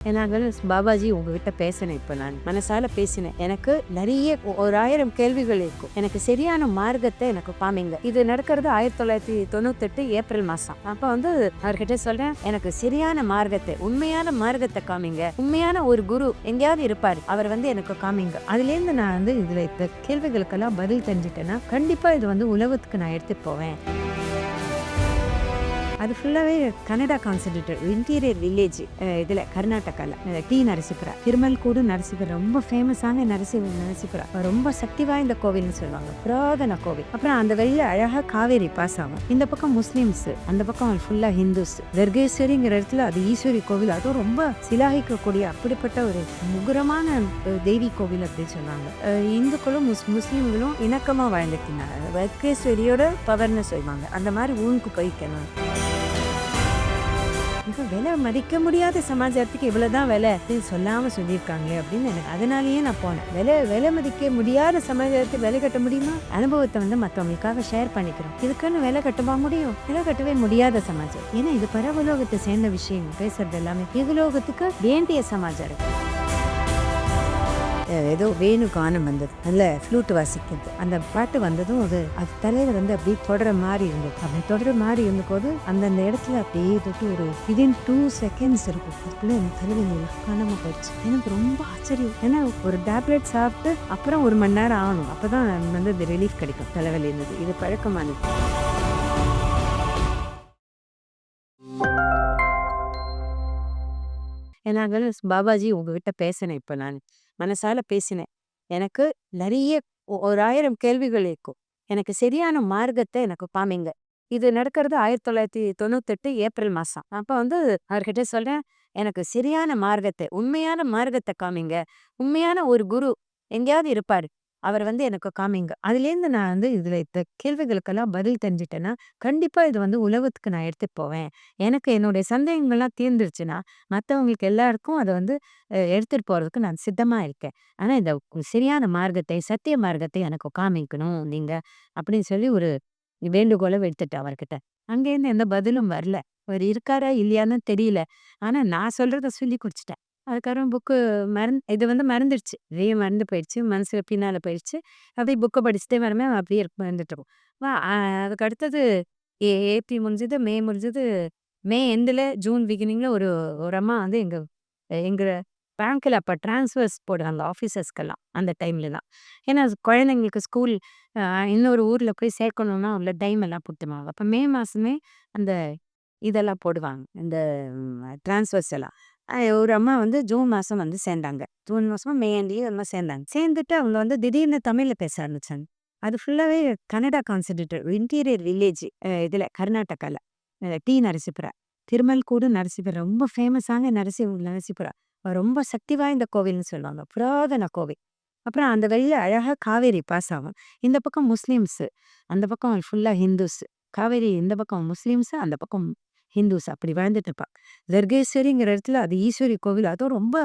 என்னால பாபாஜி உங்ககிட்ட பேசினேன். இப்போ நான் மனசால பேசினேன். எனக்கு நிறைய ஒரு 1000 கேள்விகள் இருக்கும். எனக்கு சரியான மார்க்கத்தை எனக்கு காமிங்க. இது நடக்கிறது 1998 ஏப்ரல் மாசம். அப்ப வந்து அவர்கிட்ட சொல்றேன், எனக்கு சரியான மார்க்கத்தை, உண்மையான மார்க்கத்தை காமிங்க. உண்மையான ஒரு குரு எங்கேயாவது இருப்பாரு, அவர் வந்து எனக்கு காமிங்க. அதுல இருந்து நான் வந்து இதுல இந்த கேள்விகளுக்கெல்லாம் பதில் தெரிஞ்சுட்டேன்னா கண்டிப்பா இது வந்து உலகத்துக்கு நான் எடுத்துட்டு போவேன். அது ஃபுல்லாகவே கனடா கான்சென்ட்ரேட்டட் இன்டீரியர் வில்லேஜ். இதில் கர்நாடகாவில் டி நரசிபுரா, திருமல்கூடு நரசிபுரம் ரொம்ப ஃபேமஸான நரசிபுரா ரொம்ப சக்தி வாய்ந்த கோவில்னு சொல்லுவாங்க, புராதன கோவில். அப்புறம் அந்த வெளியில் அழகாக காவேரி பாஸ் ஆகும். இந்த பக்கம் முஸ்லீம்ஸ், அந்த பக்கம் ஃபுல்லாக ஹிந்துஸ். தர்கேஸ்வரிங்கிற இடத்துல அது ஈஸ்வரி கோவில், அதுவும் ரொம்ப சிலாகிக்கக்கூடிய அப்படிப்பட்ட ஒரு முகுரமான தெய்வீ கோவில் அப்படின்னு சொல்லுவாங்க. இந்துக்களும் முஸ்லீம்களும் இணக்கமாக வாழ்ந்துருக்கிறாங்க. தர்கேஸ்வரியோட பவர்னு சொல்லுவாங்க. அந்த மாதிரி ஊருக்கு போய்க்கணும். விலை மதிக்க முடியாத சமாச்சாரத்துக்கு இவ்வளவுதான் விலை அப்படின்னு சொல்லாம சொல்லியிருக்காங்களே அப்படின்னு எனக்கு அதனாலயே நான் போனேன். விலை மதிக்க முடியாத சமாச்சாரத்துக்கு விலை கட்ட முடியுமா? அனுபவத்தை வந்து மற்றவங்களுக்காக ஷேர் பண்ணிக்கிறோம். இதுக்குன்னு விலை கட்டவா முடியும்? விலை கட்டவே முடியாத சமாச்சாரம். ஏன்னா இது பரவலோகத்தை சேர்ந்த விஷயம். பேசுறது எல்லாமே இகலோகத்துக்கு வேண்டிய சமாச்சாரம். ஏதோ வேணு கானம் வந்தது, நல்ல ஃப்ளூட் வாசிக்கிறது. அந்த பாட்டு வந்ததும் அது தலையில வந்து அப்படியே தொடர மாதிரி இருந்தது. அப்படி தொடர மாதிரி இருந்தபோது அந்தந்த இடத்துல அப்படியே தொட்டு ஒரு விதின் 2 seconds இருக்கும். அதுக்குள்ள எனக்கு தலைவலி காணாம போயிடுச்சு. எனக்கு ரொம்ப ஆச்சரியம். ஏன்னா ஒரு டேப்லெட் சாப்பிட்டு அப்புறம் 1 மணி நேரம் ஆகணும், அப்பதான் வந்து அது ரிலீஃப் கிடைக்கும். தலைவலி இருந்தது. இது பழக்கமானது. என்னால பாபாஜி உங்ககிட்ட பேசினேன். இப்போ நான் மனசால பேசினேன். எனக்கு நிறைய ஒரு 1000 கேள்விகள் இருக்கும். எனக்கு சரியான மார்க்கத்தை எனக்கு காமிங்க. இது நடக்கிறது 1998 ஏப்ரல் மாசம். அப்ப வந்து அவர்கிட்ட சொல்றேன், எனக்கு சரியான மார்க்கத்தை, உண்மையான மார்க்கத்தை காமிங்க. உண்மையான ஒரு குரு எங்கேயாவது இருப்பாரு, அவர் வந்து எனக்கு காமிங்க. அதுலேருந்து நான் வந்து இதுல இந்த கேள்விகளுக்கெல்லாம் பதில் தெரிஞ்சுட்டேன்னா கண்டிப்பா இது வந்து உலகத்துக்கு நான் எடுத்துட்டு போவேன். எனக்கு என்னுடைய சந்தேகங்கள்லாம் தீர்ந்துருச்சுன்னா மற்றவங்களுக்கு எல்லாருக்கும் அதை வந்து எடுத்துட்டு போறதுக்கு நான் சித்தமா இருக்கேன். ஆனா இந்த சரியான மார்க்கத்தை, சத்திய மார்க்கத்தை எனக்கு காமிக்கணும் நீங்க அப்படின்னு சொல்லி ஒரு வேண்டுகோளை எடுத்துட்டேன் அவர்கிட்ட. அங்கேருந்து எந்த பதிலும் வரல. அவர் இருக்காரா இல்லையான்னு தெரியல. ஆனா நான் சொல்றத சொல்லி குடிச்சிட்டேன். அதுக்கப்புறம் புக்கு இது வந்து மறந்துடுச்சு. நிறைய மறந்து போயிடுச்சு. மனசுல பின்னால போயிடுச்சு. அப்படியே புக்க படிச்சுட்டே வரமே அப்படியே இருந்துட்டு இருக்கும். அதுக்கு அடுத்தது ஏப்ரல் முடிஞ்சது, மே முடிஞ்சது. மே எண்டுல, ஜூன் பிகினிங்ல ஒரு ஒரு அம்மா வந்து எங்க எங்க பேங்க்ல அப்ப ட்ரான்ஸ்ஃபர்ஸ் போடுவாங்க ஆஃபீஸர்ஸ்க்கெல்லாம் அந்த டைம்ல தான். ஏன்னா குழந்தைங்களுக்கு ஸ்கூல் இன்னொரு ஊர்ல போய் சேர்க்கணும்னா உள்ள டைம் எல்லாம் கொடுத்துருவாங்க. அப்ப மே மாசமே அந்த இதெல்லாம் போடுவாங்க. இந்த ட்ரான்ஸ்ஃபர்ஸ் எல்லாம். ஒரு அம்மா வந்து ஜூன் மாசம் வந்து சேர்ந்தாங்க. ஜூன் மாசமா மே எண்ட்லயே அம்மா சேர்ந்தாங்க. சேர்ந்துட்டு அவங்க வந்து திடீர்னு தமிழ்ல பேச ஆரம்பிச்சாங்க. அது ஃபுல்லாவே கனடா கான்சென்ட்ரேட்டட் இன்டீரியர் வில்லேஜ். இதுல கர்நாடகால டி நரசிபுரா, திருமல்கூடு நரசிபுரம் ரொம்ப ஃபேமஸான நரசிபுரா ரொம்ப சக்தி வாய்ந்த கோவில்னு சொல்லுவாங்க, புராதன கோவில். அப்புறம் அந்த வழியில அழகா காவேரி பாஸ் ஆகும். இந்த பக்கம் முஸ்லிம்ஸ், அந்த பக்கம் ஃபுல்லா ஹிந்துஸ். காவேரி இந்த பக்கம் முஸ்லிம்ஸ், அந்த பக்கம் ஹிந்துஸ் அப்படி வாழ்ந்துட்டு இருப்பா. தர்கேஸ்வரிங்கிற இடத்துல அது ஈஸ்வரி கோவில், அதுவும் ரொம்ப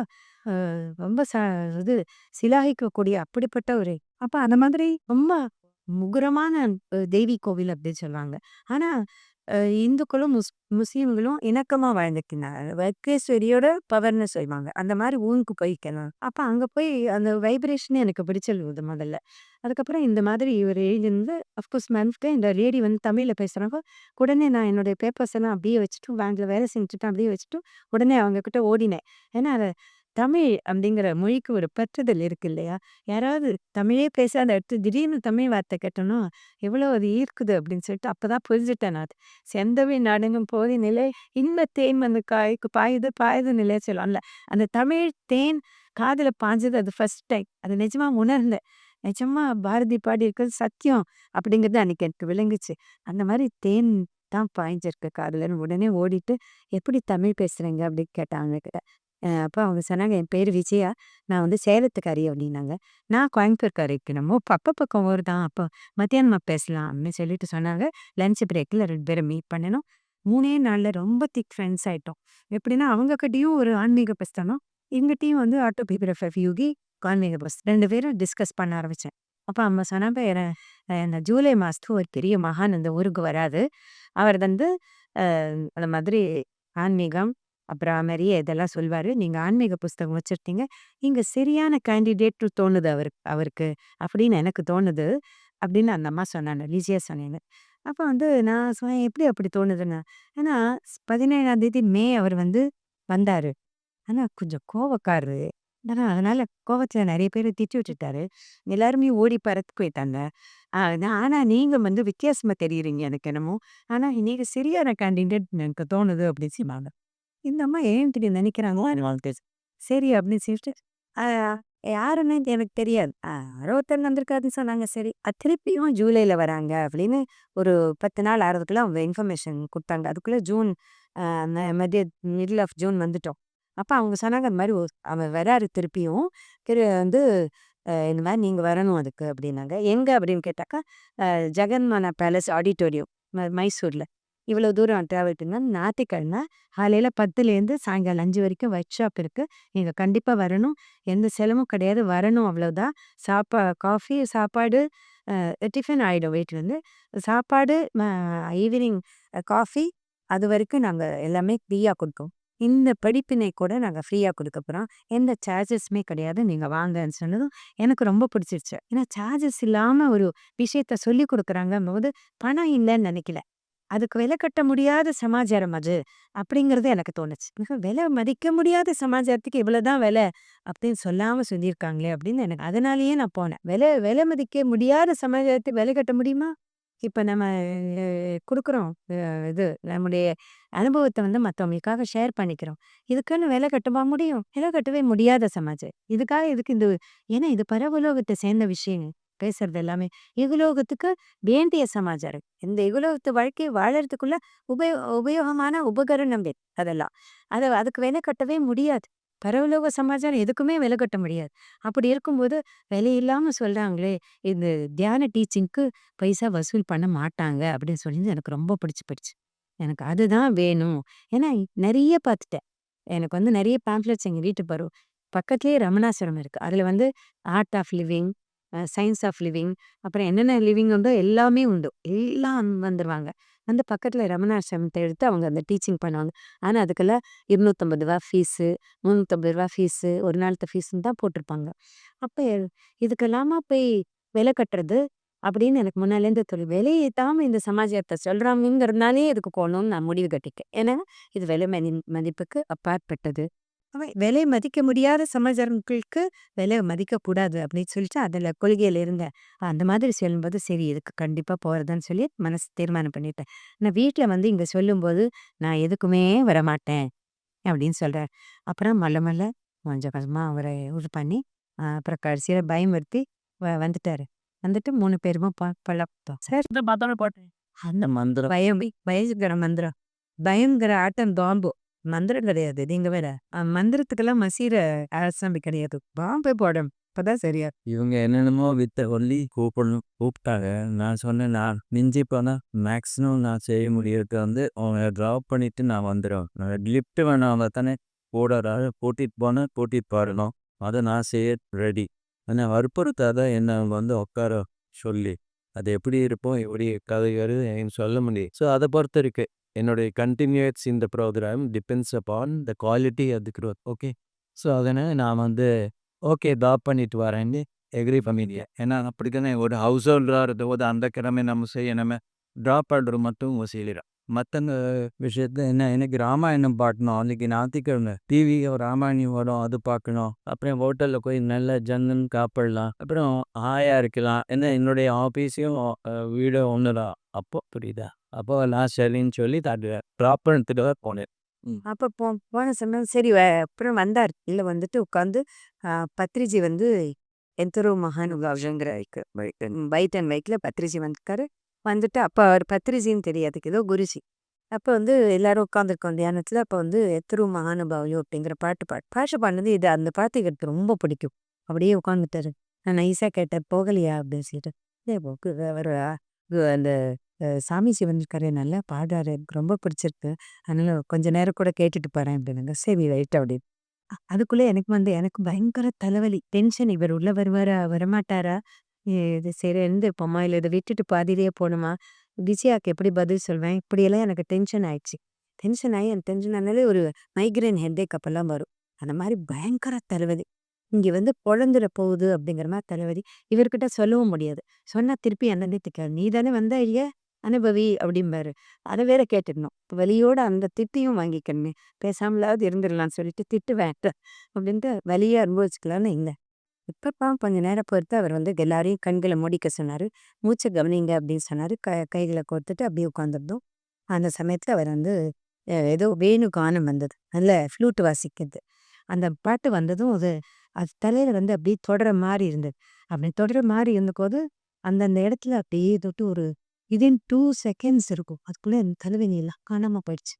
ரொம்ப இது சிலாகிக்கக்கூடிய அப்படிப்பட்ட ஒரு அப்ப அந்த மாதிரி ரொம்ப முகுரமான தெய்வீ கோவில் அப்படின்னு சொல்லுவாங்க. ஆனா இந்துக்களும் முஸ்லீம்களும் இணக்கமா வாழ்ந்துக்கிறாங்க. வர்க்கேஸ்வரியோட பவர்னு சொல்லுவாங்க. அந்த மாதிரி ஊருக்கு போய்க்கணும். அப்ப அங்க போய் அந்த வைப்ரேஷன் எனக்கு பிடிச்சிருந்தது முதல்ல. அதுக்கப்புறம் இந்த மாதிரி இவர் எழுதிருந்து அஃப்கோர்ஸ் மன்ஃப்க்கு இந்த லேடி வந்து தமிழ்ல பேசுறாங்க. உடனே நான் என்னுடைய பேப்பர்ஸ் எல்லாம் அப்படியே வச்சுட்டு, பேங்க்ல வேலை செஞ்சுட்டு அப்படியே வச்சுட்டு, உடனே அவங்க கிட்ட ஓடினேன். ஏன்னா தமிழ் அப்படிங்கிற மொழிக்கு ஒரு பற்றுதல் இருக்கு இல்லையா? யாராவது தமிழே பேசாத இடத்துல திடீர்னு தமிழ் வார்த்தை கேட்டோம்னா, எவ்வளோ அது ஈர்க்குது அப்படின்னு சொல்லிட்டு அப்பதான் புரிஞ்சுட்டேன் நான். "செந்தமிழ் நாடெங்கும் போதி நிலை, இன்பத் தேன் வந்து காய்க்கு பாயுது பாயுது நிலை" சொல்லுவாங்கல்ல. அந்த தமிழ் தேன் காதுல பாய்ஞ்சது அது ஃபர்ஸ்ட் டைம். அது நிஜமா உணர்ந்தேன். நிஜமா பாரதி பாடியிருக்கிறது சத்தியம் அப்படிங்கிறது அன்னைக்கு எனக்கு விளங்குச்சு. அந்த மாதிரி தேன் தான் பாய்ஞ்சிருக்கு காதுலன்னு உடனே ஓடிட்டு, "எப்படி தமிழ் பேசுறீங்க?" அப்படின்னு கேட்டாங்க அவங்ககிட்ட. அப்ப அவங்க சொன்னாங்க, "என் பேரு விஜயா. நான் வந்து சேலத்துக்காரி" அப்படின்னாங்க. "நான் கோயம்புத்தூர்காரிக்கு." "நம்ம பக்கம் பக்கம் ஊர் தான். அப்போ மத்தியானமா பேசலாம்" அப்படின்னு சொல்லிட்டு சொன்னாங்க. லஞ்ச் பிரேக்ல 2 பேரும் மீட் பண்ணினோம். 3 நாள்ல ரொம்ப திக் ஃப்ரெண்ட்ஸ் ஆயிட்டோம். எப்படின்னா அவங்க கிட்டயும் ஒரு ஆன்மீக புஸ்தகம், எங்கிட்டயும் வந்து ஆட்டோபியோகிராஃபி யூகி, ஆன்மீக புஸ்தகம் 2 பேரும் டிஸ்கஸ் பண்ண ஆரம்பிச்சேன். அப்ப அவங்க சொன்னாங்க, இந்த ஜூலை மாசத்துக்கு ஒரு பெரிய மகான் இந்த ஊருக்கு வராரு. அவர் வந்து அந்த மாதிரி ஆன்மீகம் அப்புறம் நிறைய இதெல்லாம் சொல்வாரு. "நீங்க ஆன்மீக புஸ்தகம் வச்சிருக்கீங்க. நீங்க சரியான கேண்டிடேட் தோணுது அவருக்கு அப்படின்னு எனக்கு தோணுது." அப்படின்னு அந்த அம்மா சொன்னாங்க. லிசியா சொன்னீங்க. அப்ப நான் சொன்னேன், "எப்படி அப்படி தோணுதுன்னு?" ஏன்னா 17ஆம் தேதி மே அவர் வந்தாரு. ஆனா கொஞ்சம் கோவக்காரரு. அதனால கோவத்துல நெறைய பேர திட்டி விட்டுட்டாரு. எல்லாருமே ஓடி பறந்து போயிட்டாங்க. ஆனா நீங்க வித்தியாசமா தெரியிறீங்க எனக்கு என்னமோ. ஆனா நீங்க சரியான கேண்டிடேட் எனக்கு தோணுது அப்படின்னு சொன்னாங்க. இந்த அம்மா ஏன் இப்படி நினைக்கிறாங்களோ எனக்கு தெரியல. சரி அப்படின்னு சொல்லிட்டு, ஆ யாருன்னு எனக்கு தெரியாது. யாரோ ஒருத்தர் வந்திருக்காருன்னு சொன்னாங்க. சரி. திருப்பியும் ஜூலைல வராங்க அப்படின்னு ஒரு 10 நாள் ஆறதுக்குள்ள அவங்க இன்ஃபர்மேஷன் குடுத்தாங்க. அதுக்குள்ள ஜூன் அ மத்திய மிடில் ஆஃப் ஜூன் வந்துட்டோம். அப்ப அவங்க சொன்னாங்க, "இந்த மாரி அவன் வராரு திருப்பியும். திரு வந்து இந்த மாரி நீங்க வரணும் அதுக்கு" அப்படின்னாங்க. எங்க அப்படின்னு கேட்டாக்கா, ஜெகன்மோகன பேலஸ் ஆடிட்டோரியம் மைசூர்ல. இவ்வளோ தூரம் டிராவல் பண்ணா ஞாயித்துக்கிழமை காலையில 10லேருந்து சாயங்காலம் 5 வரைக்கும் ஒர்க் ஷாப் இருக்கு. நீங்க கண்டிப்பா வரணும். எந்த செலவும் கிடையாது. வரணும் அவ்வளோதான். காஃபி, சாப்பாடு, டிஃபன் ஆயிடும் வீட்லருந்து. சாப்பாடு, ஈவினிங் காஃபி அதுவரைக்கும் நாங்க எல்லாமே ஃப்ரீயா குடுக்கோம். இந்த படிப்பினை கூட நாங்க ஃப்ரீயா குடுக்க போறோம். எந்த சார்ஜஸுமே கிடையாது. நீங்க வாங்கன்னு சொன்னதும் எனக்கு ரொம்ப பிடிச்சிருச்சு. ஏன்னா சார்ஜஸ் இல்லாம ஒரு விஷயத்த சொல்லிக் குடுக்குறாங்கங்கும்போது, பணம் இல்லன்னு நெனைக்கல. அதுக்கு விலை கட்ட முடியாத சமாச்சாரம் அது. அப்படிங்கிறது எனக்கு தோணுச்சு. விலை மதிக்க முடியாத சமாச்சாரத்துக்கு இவ்வளவுதான் விலை அப்படின்னு சொல்லாம சொல்லியிருக்காங்களே அப்படின்னு எனக்கு அதனாலேயே நான் போனேன். விலை மதிக்க முடியாத சமாச்சாரத்துக்கு விலை கட்ட முடியுமா? இப்ப நம்ம குடுக்குறோம். இது நம்முடைய அனுபவத்த மத்தவங்களுக்காக ஷேர் பண்ணிக்கிறோம். இதுக்குன்னு விலை கட்டவா முடியும்? விலை கட்டவே முடியாத சமாச்சாரம். இதுக்காக எதுக்கு ஏன்னா இது பரவலோகத்த சேர்ந்த விஷயங்க. பேசுறது எல்லாமே. இகலோகத்துக்கு வேண்டிய சமாச்சாரம். இந்த இகலோகத்து வாழ்க்கைய வாழறதுக்குள்ள உபயோகமான உபகரணம் அதெல்லாம். அதுக்கு விலை கட்டவே முடியாது. பரவலோக சமாச்சாரம் எதுக்குமே விலை கட்ட முடியாது. அப்படி இருக்கும்போது விலையில்லாம சொல்றாங்களே, இந்த தியான டீச்சிங்க்கு பைசா வசூல் பண்ண மாட்டாங்க அப்படின்னு சொல்லி எனக்கு ரொம்ப பிடிச்சு போயிடுச்சு. எனக்கு அதுதான் வேணும். ஏன்னா நெறைய பார்த்துட்டேன். எனக்கு நெறைய பேம்ப்ளெட்ஸ் எங்க வீட்டு பக்கத்திலேயே ரமணாசிரமம் இருக்கு. அதுல art of living, science of living, அப்புறம் என்னென்ன லிவிங் உண்டோ எல்லாமே உண்டு. எல்லாம் வந்துருவாங்க. பக்கத்துல ரமணாசிரமத்த எடுத்து அவங்க அந்த டீச்சிங் பண்ணுவாங்க. ஆனா அதுக்கெல்லாம் ரூ. 250 ஃபீஸு, ரூ. 350 ஃபீஸு, ஒரு நாளத்த ஃபீஸ்ன்னு தான் போட்டிருப்பாங்க. அப்ப இதுக்கெல்லாமா போய் விலை கட்டுறது? அப்படின்னு எனக்கு முன்னாலேருந்து தோணும். விலைய ஏத்தாம இந்த சமாஜத்த சொல்றாங்கங்கிறதுனாலயே இதுக்கு போணும்னு நான் முடிவு கட்டிட்டேன். ஏன்னா, இது விலை மதிப்புக்கு அப்பாற்பட்டது. விலை மதிக்க முடியாத சமாச்சாரங்களுக்கு விலை மதிக்கக்கூடாது அப்படின்னு சொல்லிட்டு அதுல கொள்கையில இருந்தேன். அந்த மாதிரி சொல்லும்போது சரி இதுக்கு கண்டிப்பா போறதுன்னு சொல்லி மனசு தீர்மானம் பண்ணிட்டேன். நான் வீட்ல இங்க சொல்லும்போது, "நான் எதுக்குமே வரமாட்டேன்" அப்படின்னு சொல்றாரு. அப்புறம் மெல்ல மெல்ல கொஞ்சம் கொஞ்சமா அவர இது பண்ணி, அப்புறம் கடைசியில பயமுறுத்தி வந்துட்டாரு. வந்துட்டு 3 பேருமா பழக்கம். சார் இத பார்த்தாலே போட்டேன். அந்த மந்திரம். பயங்கர மந்திரம். பயங்கர ஆட்டம் பாம்பு. மந்திரம் கிடையாது. நீங்க வேற. மந்திரத்துக்கெல்லாம் மசீர அரசாமி கிடையாது. பாம்பே போடும். அப்பதான் சரியா இவங்க என்னென்னமோ வித்த சொல்லி கூப்பிட்டாங்க. நான் சொன்னேன், நான் மிஞ்சி போனா மேக்ஸிமம் நான் செய்ய முடியறது அவங்க ட்ராப் பண்ணிட்டு நான் வந்துடுவேன். லிஃப்ட் வேணாம் தானே கூட கூட்டிட்டு போனேன், கூட்டிட்டு வரணும். அதை நான் செய்ய ரெடி. ஆனால் வற்புறுத்தாத என்ன உட்கார சொல்லி அது எப்படி இருப்போம், எப்படி கதை வருது எனக்கு சொல்ல முடியும். ஸோ அதை பொறுத்த இருக்கு. என்னுடைய கண்டினியூஸ் இந்த program depends upon the quality of the growth. Okay. So அதனால் நான் ஓகே ட்ராப் பண்ணிட்டு வரேன்னு எக்ரி பண்ணிட்டேன். ஏன்னா அப்படித்தானே ஒரு ஹவுஸ் ஹோல்டராக இருந்தபோது அந்த கிழமை நம்ம செய்யணுமே ட்ராப் ஆர்டர் மட்டும் செய்யலாம். மற்றங்க விஷயத்த என்ன எனக்கு ராமாயணம் பார்க்கணும். அன்றைக்கி ஞாயிற்றுக்கிழமை டிவி ராமாயணம் வரும், அது பார்க்கணும். அப்புறம் ஹோட்டலில் போய் நல்ல ஜன்னன் சாப்பிடலாம். அப்புறம் ஆயா இருக்கலாம். ஏன்னா என்னுடைய ஆஃபீஸையும் வீடும் ஒன்று தான். அப்போ புரியுதா? அப்போ நான் சரின்னு சொல்லி ட்ராப் பண்ணிட்டு தான் போனேன். அப்ப போன சமயம் சரி அப்புறம் வந்தாரு. உள்ள வந்துட்டு உட்காந்து பத்ரிஜி எந்தரோ மகானுபாவங்கிற வைட் அண்ட் ஒயிட்ல பத்ரிஜி வந்திருக்காரு. வந்துட்டு அப்ப அவர் பத்ரிஜின்னு தெரியாது. ஏதோ குருஜி. அப்ப எல்லாரும் உட்காந்துருக்கோம் தியானத்துல. அப்ப எத்தரு மகானுபாவையோ அப்படிங்கிற பாட்டு பாடுனது இது அந்த பாட்டு எனக்கு ரொம்ப பிடிக்கும். அப்படியே உட்காந்துட்டாரு. நான் நைஸா கேட்டேன், "போகலையா?" அப்படின்னு சொல்லிட்டு. "இல்ல அவரு அந்த சாமிஜி வந்திருக்காரு. நல்லா பாடுறாரு. எனக்கு ரொம்ப பிடிச்சிருக்கு. அதனால கொஞ்ச நேரம் கூட கேட்டுட்டு போறேன்" அப்படின்னாங்க. சரி ரைட் அப்படின்னு. அதுக்குள்ள எனக்கு பயங்கர தலைவலி. டென்ஷன். இவர் உள்ள வருவாரா? வரமாட்டாரா? இது சரி எழுந்திருப்போமா? இல்ல இத விட்டுட்டு பாதியிலேயே போணுமா? விஜயாக்கு எப்படி பதில் சொல்வேன்? இப்படியெல்லாம் எனக்கு டென்ஷன் ஆயிடுச்சு. டென்ஷன் ஆகி அந்த டென்ஷன் ஆனாலே ஒரு மைக்ரைன் ஹெட்டேக் அப்பெல்லாம் வரும். அந்த மாதிரி பயங்கர தலைவலி. இங்க வந்து பொழந்துட போகுது அப்படிங்கிற மாதிரி தலைவலி. இவர்கிட்ட சொல்லவும் முடியாது. சொன்னா திருப்பி என்னன்னே திக்காது. நீ தானே வந்த ஐயா அனுபவி அப்படிம்பாரு. அதை வேற கேட்டுடணும். இப்ப வலியோட அந்த திட்டியும் வாங்கிக்கணுமே. பேசாமலாவது இருந்துடலாம்னு சொல்லிட்டு திட்டு வேண்டாம் அப்படின்ட்டு வலியை அனுபவிச்சுக்கலான்னு இல்லை. இப்பப்பா கொஞ்ச நேரம் பொறுத்து அவர் வந்து எல்லாரையும் கண்களை மூடிக்க சொன்னாரு. மூச்சை கவனிங்க அப்படின்னு சொன்னாரு. கைகளை கோர்த்துட்டு அப்படியே உட்காந்துருந்தோம். அந்த சமயத்துல அவர் வந்து ஏதோ வேணு கானம் வந்தது. நல்ல ஃப்ளூட் வாசிக்கிறது. அந்த பாட்டு வந்ததும் அது அது தலையில வந்து அப்படியே தொடர மாதிரி இருந்தது. அப்படி தொடர மாதிரி இருந்தபோது அந்தந்த இடத்துல அப்படியே தொட்டு ஒரு விதின் 2 செகண்ட்ஸ் இருக்கும். அதுக்குள்ள என் தலைவலி எல்லாம் காணாம போயிடுச்சு.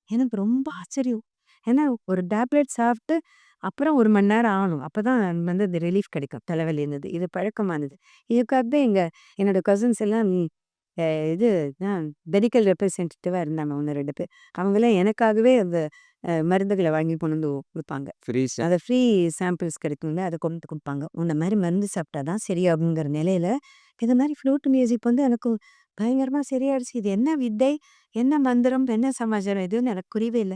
எனக்கு ரொம்ப ஆச்சரியம். ஏன்னா ஒரு டேப்லெட் சாப்பிட்டு அப்புறம் 1 மணி நேரம் ஆகணும். அப்பதான் வந்து அந்த ரிலீஃப் கிடைக்கும். தலைவலி இருந்தது. இது பழக்கமானது. இதுக்காக தான் என்னோட கசின்ஸ் எல்லாம் அ இது மெடிக்கல் ரெப்ரசன்டேட்டிவா இருந்தாங்க 1, 2 பேர். அவங்கலாம் எனக்காகவே அந்த மருந்துகள வாங்கி கொண்டு வந்து குடுப்பாங்க. ஃப்ரீஸ் அத ஃப்ரீ சாம்பிள்ஸ் கிடைக்கும்ல, அத கொண்டு வந்து குடுப்பாங்க. "இந்த மாரி மருந்து சாப்பிட்டா தான் சரியாகுங்கிற" நிலையில, இந்த மாரி ஃப்ளூட் மியூசிக் வந்து எனக்கு பயங்கரமா சரியாயிடுச்சு. இது என்ன வித்தை? என்ன மந்திரம்? என்ன சமாச்சாரம்? எதுவும் எனக்கு புரியவே இல்ல.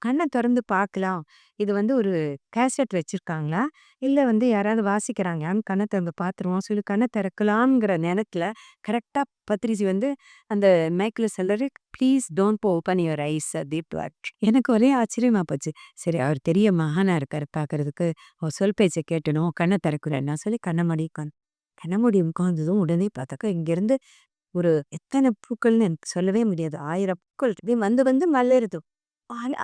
கண்ண தொறந்து பார்க்கலாம். இது வந்து ஒரு கேசெட் வச்சிருக்காங்களா? இல்ல வந்து யாராவது வாசிக்கிறாங்களான்னு கண்ண திறந்து பார்த்துருவோம் சொல்லி கண்ண திறக்கலாம்ங்கிற நேரத்துல, கரெக்ட்டா பத்திரிஜி வந்து அந்த மைக்ல சொல்றாரு, "please don't open your eyes" அப்படின்றார். எனக்கு ஒரே ஆச்சரியமா போச்சு. சரி அவர் பெரிய மகானா இருக்காரு பார்க்கறதுக்கு. அவர் சொல் பேச்ச கேட்டணும். கண்ண திறக்கிறேன்னா சொல்லி கண்ண மூடி உட்காந்து கண்ண மூடி உட்கார்ந்ததும் உடனே பார்த்தாக்கா இங்கேருந்து ஒரு எத்தன பூக்கள்னு எனக்கு சொல்லவே முடியாது. 1000 பூக்கள் அப்படியே வந்து வந்து மலருது.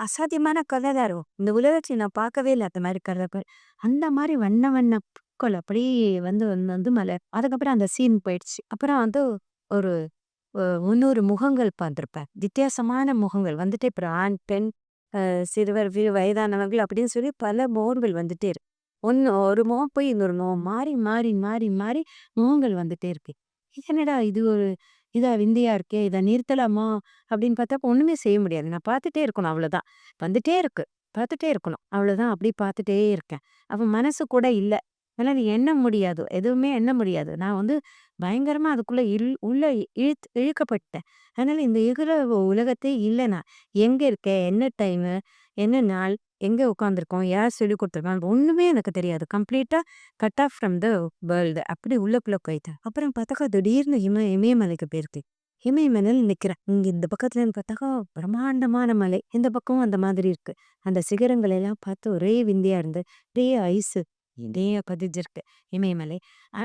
அசாத்தியமான கலரா இருக்கும். இந்த உலகத்துல நான் பார்க்கவே இல்ல அந்த மாரி கலர்கள். அந்த மாரி வண்ண வண்ண பூக்கள் அப்படியே வந்து வந்து வந்து மலர். அதுக்கப்புறம் அந்த சீன் போயிடுச்சு. அப்புறம் வந்து ஒரு 300 முகங்கள் பார்த்துருப்பேன். வித்தியாசமான முகங்கள் வந்துட்டே அப்புறம் ஆண், பெண், சிறுவர், வயதானவர்கள் அப்படின்னு சொல்லி பல முகங்கள் வந்துட்டே இருக்கு. ஒரு முகம் போய் இன்னொரு முகம் மாறி மாறி மாறி மாறி முகங்கள் வந்துட்டே இருக்கு. இது என்னடா இது ஒரு இதா விந்தையா இருக்கே! இத நிறுத்தலாமா? அப்படின்னு பார்த்தா ஒண்ணுமே செய்ய முடியாது. நான் பார்த்துட்டே இருக்கணும் அவ்வளோதான். வந்துட்டே இருக்கு. பார்த்துட்டே இருக்கணும். அவ்வளோதான் அப்படியே பார்த்துட்டே இருக்கேன். அப்ப மனசு கூட இல்ல. அதனால எண்ண முடியாது. எதுவுமே எண்ண முடியாது. நான் வந்து பயங்கரமா அதுக்குள்ள உள்ள இழுக்கப்பட்டேன். அதனால இந்த உலகத்தே இல்ல நான். எங்க இருக்கேன்? என்ன டைமு? என்ன நாள்? எங்க உட்காந்துருக்கோம்? யார் சொல்லிக் குடுத்துருக்காங்க? ஒண்ணுமே எனக்கு தெரியாது. கம்ப்ளீட்டா cut off from the world. அப்படி உள்ளுக்குள்ள போயிட்டேன். அப்புறம் பார்த்தாக்கா திடீர்னு இமயமலைக்கு போயிருக்கு. இமயமலையில நிக்கிறேன். இங்க இந்த பக்கத்துலன்னு பார்த்தாக்கா பிரம்மாண்டமான மலை. இந்த பக்கமும் அந்த மாதிரி இருக்கு. அந்த சிகரங்கள் எல்லாம் பார்த்து ஒரே விந்தியா இருந்து, ஒரே ஐஸு நிறைய பதிஞ்சிருக்கு இமயமலை.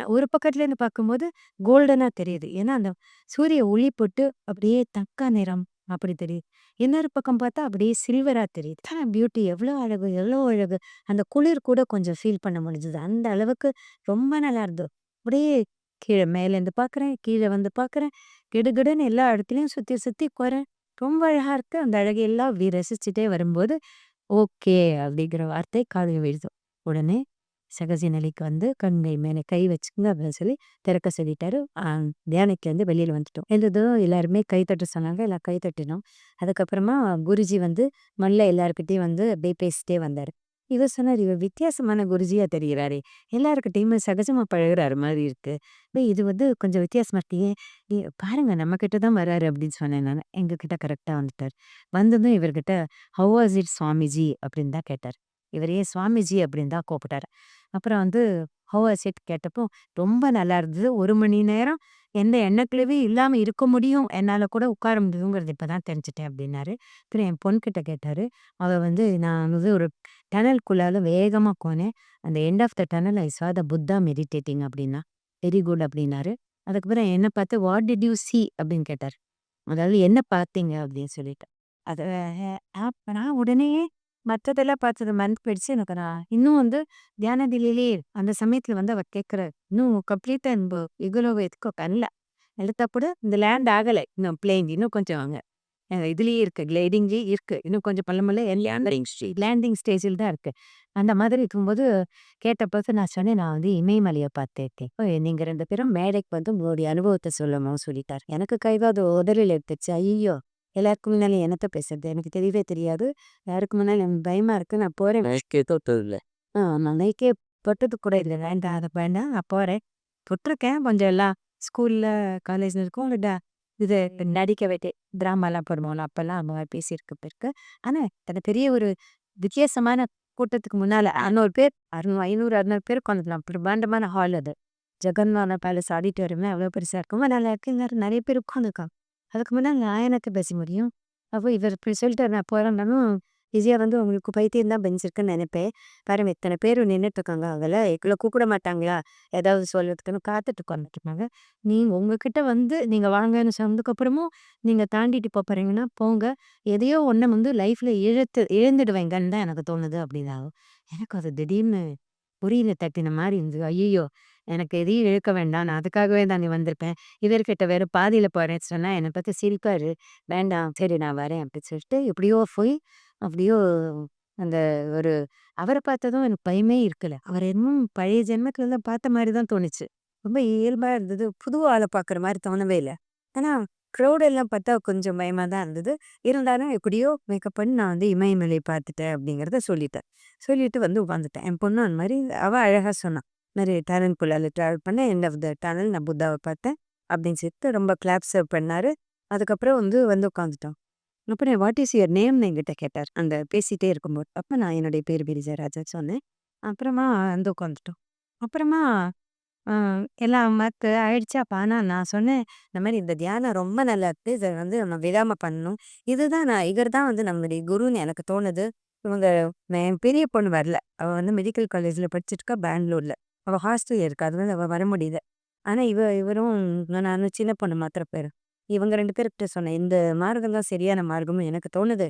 ஒரு பக்கத்துலேருந்து பார்க்கும்போது கோல்டனா தெரியுது. ஏன்னா அந்த சூரிய ஒளி போட்டு அப்படியே தங்க நிறம் அப்படி தெரியுது. இன்னொரு பக்கம் பார்த்தா அப்படியே சில்வரா தெரியுது. பியூட்டி எவ்வளோ அழகு, எவ்வளோ அழகு. அந்த குளிர் கூட கொஞ்சம் ஃபீல் பண்ண முடிஞ்சது. அந்த அளவுக்கு ரொம்ப நல்லா இருந்தது. அப்படியே கீழ மேலேருந்து பார்க்குறேன், கீழ வந்து பார்க்குறேன். கிடுகிடுன்னு எல்லா இடத்துலயும் சுத்தி சுத்தி போறேன். ரொம்ப அழகா இருக்கு. அந்த அழகையெல்லாம் அப்படி ரசிச்சுட்டே வரும்போது, ஓகே அப்படிங்கிற வார்த்தை காதுல விழுது. உடனே சகஜ நிலைக்கு வந்து கங்கை மேல கை வச்சுக்கங்க அப்படின்னு சொல்லி திறக்க சொல்லிட்டாரு. தியானத்துலேருந்து வெளியில வந்துட்டோம். எழுந்ததும் எல்லாருமே கை தட்ட சொன்னாங்க. எல்லாம் கை தட்டினோம். அதுக்கப்புறமா குருஜி வந்து மெல்ல எல்லார்கிட்டயும் வந்து அப்படியே பேசிட்டே வந்தாரு. இவர் சொன்னாரு, "இவர் வித்தியாசமான குருஜியா தெரிகிறாரே! எல்லார்கிட்டயுமே சகஜமா பழகுறாரு மாரி இருக்கு. இது வந்து கொஞ்சம் வித்தியாசமா இருக்கு. பாருங்க நம்ம கிட்ட தான் வராரு" அப்படின்னு சொன்னேன் நானு. எங்க கிட்ட கரெக்ட்டா வந்துட்டாரு. வந்ததும் இவர்கிட்ட "ஹவ் வாஸ் இட் சுவாமிஜி?" அப்படின்னு தான் கேட்டாரு. இவர் ஏன் சுவாமிஜி அப்படின்னு தான் கூப்பிட்டாரு. அப்புறம் வந்து ஹவ் வாஸ் இட் கேட்டப்போ, "ரொம்ப நல்லா இருந்தது. 1 மணி நேரம் எந்த எண்ணக்குலவே இல்லாம இருக்க முடியும். என்னால கூட உட்கார முடியுங்கிறது இப்ப தான் தெரிஞ்சுட்டேன்" அப்படின்னாரு. அப்புறம் என் பொண்கிட்ட கேட்டாரு. அவ வந்து நான் வந்து ஒரு டனலுக்குள்ளால வேகமா போனேன். அந்த எண்ட் ஆஃப் த டனல் ஐ சா த புத்தா மெடிடேட்டிங் அப்படின்னா. வெரி குட் அப்படின்னாரு. அதுக்கப்புறம் என்ன பார்த்து வாட் டிட் யூ சீ அப்படின்னு கேட்டாரு. அதாவது என்ன பார்த்தீங்க அப்படின்னு சொல்லிட்டு. அத அப்ப நான் உடனே மத்ததெல்லாம் பார்த்தது மறந்து போயிடுச்சு. எனக்கு நான் இன்னும் வந்து தியான நிலையிலேயே அந்த சமயத்துல வந்து அவ கேட்கிறாரு. இன்னும் கம்ப்ளீட்டா இகுலோவ எதுக்கோ பண்ணல. எழுத்தப்படு இந்த லேண்ட் ஆகல. இன்னும் பிளேன் இன்னும் கொஞ்சம் இதுலயே இருக்கு. கிளைடிங்லயே இருக்கு. இன்னும் கொஞ்சம் பல்ல மெல்ல லேண்டிங் ஸ்டேஜில தான் இருக்கு. அந்த மாதிரி இருக்கும்போது கேட்டபோது நான் சொன்னேன், "நான் வந்து இமயமலைய பார்த்துருக்கேன். நீங்க 2 பேரும் மேடைக்கு வந்து உங்களுடைய அனுபவத்த சொல்லணும்னு" சொல்லிட்டாரு. எனக்கு கைதான் உதறல் எடுத்துச்சு. ஐய்யய்யோ! எல்லாருக்கு முன்னால என்னத்த பேசுறது? எனக்கு தெரியவே தெரியாது. யாருக்கு முன்னால எனக்கு பயமா இருக்கு. நான் போறேன். மைக்கே தொட்டதில்ல. நான் மைக்கே தொட்டது கூட இல்ல. வேண்டாம் அத வேண்டாம். நான் போறேன். தொட்டிருக்கேன் கொஞ்சம் எல்லாம் ஸ்கூல்ல, காலேஜ்ல இருக்கும். இது நடிக்க வைத்தே டிராமாலாம் போடுவோம்ல, அப்பல்லாம் அந்த மாரி பேசியிருக்கு. ஆனா, அது பெரிய ஒரு வித்தியாசமான கூட்டத்துக்கு முன்னால 600 பேர் 500, 600 பேர் உட்காந்துக்கலாம். பிரம்மாண்டமான ஹால் அது. ஜெகன்மாதா பேலஸ் ஆடிட்டோரியம்லாம் எவ்வளோ பெருசா இருக்கும். ரொம்ப நல்லா இருக்கு. எல்லாரும் நெறைய பேர் உட்காந்துருக்காங்க. அதுக்கு முன்னாடி நான் எனக்கு பேச முடியும். அப்போ இவர் இப்படி சொல்லிட்டாரு நான் போறேன்னாலும், ஈஸியா வந்து உங்களுக்கு பைத்தியம் தான் பெஞ்சிருக்குன்னு நெனைப்பேன். பாருங்க இத்தன பேரு நின்னுட்டு இருக்காங்க. அங்கலாம் எங்கள கூப்பிட மாட்டாங்களா? ஏதாவது சொல்றதுக்குன்னு காத்துட்டு உட்காந்துட்டு இருப்பாங்க. நீங்க உங்ககிட்ட வந்து நீங்க வாங்கன்னு சொன்னதுக்கப்புறமும், நீங்க தாண்டிட்டு போறீங்கன்னா போங்க. எதையோ ஒண்ண வந்து லைஃப்ல இழந்துடுவேங்கன்னு தான் எனக்கு தோணுது அப்படின்னாங்க. எனக்கு அது திடீர்னு புரியல தட்டின மாரி இருந்தது. ஐய்யய்யோ! எனக்கு எதையும் இழக்க வேண்டாம். நான் அதுக்காகவே தானே வந்திருப்பேன். இவர்கிட்ட வேற பாதியில போறேன்னு சொன்னா என்ன பார்த்து சிரிப்பாரு. வேண்டாம் சரி நான் வரேன் அப்படின்னு சொல்லிட்டு எப்படியோ போய் அப்படியோ அந்த ஒரு அவர பார்த்ததும் எனக்கு பயமே இருக்கல. அவர இன்னும் பழைய ஜென்மத்துல தான் பார்த்த மாரி தான் தோணுச்சு. ரொம்ப இயல்பா இருந்தது. புது ஆள பார்க்குற மாரி தோணவே இல்ல. ஆனா க்ரௌட் எல்லாம் பார்த்தா கொஞ்சம் பயமா தான் இருந்தது. இருந்தாலும் எப்படியோ மேக்கப் பண்ணி நான் வந்து இமயமலை பார்த்துட்டேன் அப்படிங்கிறத சொல்லிட்டேன். சொல்லிட்டு வந்து உட்காந்துட்டேன். என் பொண்ணு அந்த மாரி அவ அழகா சொன்னா. இந்த மாரி டனல் குள்ளால டிராவல் பண்ணேன். எண்ட் ஆஃப் த டனல் நான் புத்தாவ பார்த்தேன். அப்படின்னு சொல்லிட்டு ரொம்ப கிளாப்ஸ் பண்ணாரு. அதுக்கப்புறம் வந்து உட்காந்துட்டோம். அப்புறம் வாட் இஸ் யுவர் நேம்னு என்கிட்ட கேட்டார். அந்த பேசிட்டே இருக்கும்போது. அப்ப நான் என்னுடைய பேரு கிரிஜாராஜா சொன்னேன். அப்புறமா வந்து உட்காந்துட்டோம். அப்புறமா அ எல்லாம் மத்த ஆயிடுச்சா ஆனா நான் சொன்னேன், இந்த மாரி இந்த தியானம் ரொம்ப நல்லா இருக்கு. இத வந்து நம்ம விடாம பண்ணணும். இவர் தான் வந்து நம்மளுடைய குருன்னு எனக்கு தோணுது. இவங்க என் பெரிய பொண்ணு வரல. அவ வந்து மெடிக்கல் காலேஜ்ல படிச்சுட்டுருக்கா பெங்களூர்ல. அவ ஹாஸ்டல்ல இருக்கா. அதனால அவ வர முடியல. ஆனா இவரும் நானும் சின்ன பொண்ணு மாத்திரம் போயிரும். இவங்க 2 பேர்கிட்ட சொன்னேன். இந்த மார்க்கம் தான் சரியான மார்க்கம்னு எனக்கு தோணுது.